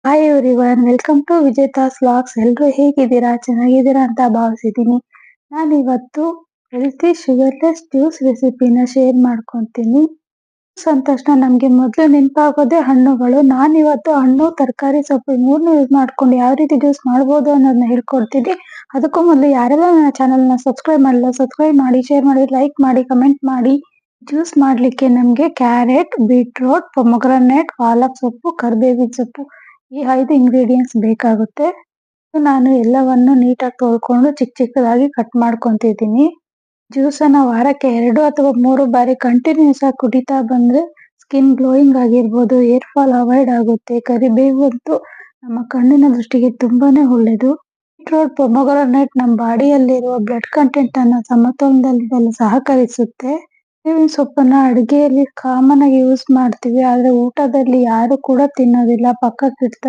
Hi everyone, welcome to Vijetha's vlogs. ಎಲ್ಲರೂ ಹೇಗಿದ್ದೀರಾ? ಚೆನ್ನಾಗಿದ್ದೀರಾ ಅಂತ ಭಾವಿಸಿದ್ದೀನಿ. ನಾನಿವತ್ತು ಹೆಲ್ತಿ ಶುಗರ್ಲೆಸ್ ಜ್ಯೂಸ್ ರೆಸಿಪಿನ ಶೇರ್ ಮಾಡ್ಕೊತೀನಿ. ಅಂದ ತಕ್ಷಣ ನಮಗೆ ಮೊದಲು ನೆನಪಾಗೋದೇ ಹಣ್ಣುಗಳು. ನಾನಿವತ್ತು ಹಣ್ಣು, ತರಕಾರಿ, ಸೊಪ್ಪು ಮೂರನ್ನೂ ಯೂಸ್ ಮಾಡ್ಕೊಂಡು ಯಾವ ರೀತಿ ಜ್ಯೂಸ್ ಮಾಡ್ಬೋದು ಅನ್ನೋದನ್ನ ಹೇಳ್ಕೊಡ್ತೀನಿ. ಅದಕ್ಕೂ ಮೊದಲು ಯಾರೆಲ್ಲ ನನ್ನ ಚಾನಲ್ನ ಸಬ್ಸ್ಕ್ರೈಬ್ ಮಾಡಿಲ್ಲ, ಸಬ್ಸ್ಕ್ರೈಬ್ ಮಾಡಿ, ಶೇರ್ ಮಾಡಿ, ಲೈಕ್ ಮಾಡಿ, ಕಮೆಂಟ್ ಮಾಡಿ. ಜ್ಯೂಸ್ ಮಾಡಲಿಕ್ಕೆ ನಮಗೆ ಕ್ಯಾರೆಟ್, ಬೀಟ್ರೋಟ್, ಪೊಮೊಗ್ರನೇಟ್, ಪಾಲಕ್ ಸೊಪ್ಪು, ಕರಿಬೇವಿನ ಸೊಪ್ಪು ಈ 5 ಇಂಗ್ರೀಡಿಯೆಂಟ್ಸ್ ಬೇಕಾಗುತ್ತೆ. ನಾನು ಎಲ್ಲವನ್ನು ನೀಟಾಗಿ ತೊಳ್ಕೊಂಡು ಚಿಕ್ಕ ಚಿಕ್ಕದಾಗಿ ಕಟ್ ಮಾಡ್ಕೊತಿದ್ದೀನಿ. ಜ್ಯೂಸನ್ನು ವಾರಕ್ಕೆ 2 ಅಥವಾ 3 ಬಾರಿ ಕಂಟಿನ್ಯೂಸ್ ಆಗಿ ಕುಡಿತಾ ಬಂದರೆ ಸ್ಕಿನ್ ಗ್ಲೋಯಿಂಗ್ ಆಗಿರ್ಬೋದು, ಏರ್ ಫಾಲ್ ಅವಾಯ್ಡ್ ಆಗುತ್ತೆ. ಕರಿಬೇವು ಅಂತೂ ನಮ್ಮ ಕಣ್ಣಿನ ದೃಷ್ಟಿಗೆ ತುಂಬಾನೇ ಒಳ್ಳೆಯದು. ಬೀಟ್ರೋಟ್, ಪೊಮೊಗ್ರನೇಟ್ ನಮ್ಮ ಬಾಡಿಯಲ್ಲಿರುವ ಬ್ಲಡ್ ಕಂಟೆಂಟನ್ನು ಸಮತೋಲನದಲ್ಲಿ ಸಹಕರಿಸುತ್ತೆ. ಬೇವಿನ ಸೊಪ್ಪನ್ನ ಅಡುಗೆಯಲ್ಲಿ ಕಾಮನ್ ಆಗಿ ಯೂಸ್ ಮಾಡ್ತೀವಿ, ಆದರೆ ಊಟದಲ್ಲಿ ಯಾರು ಕೂಡ ತಿನ್ನೋದಿಲ್ಲ, ಪಕ್ಕಕ್ಕೆ ಇಡ್ತಾರೆ.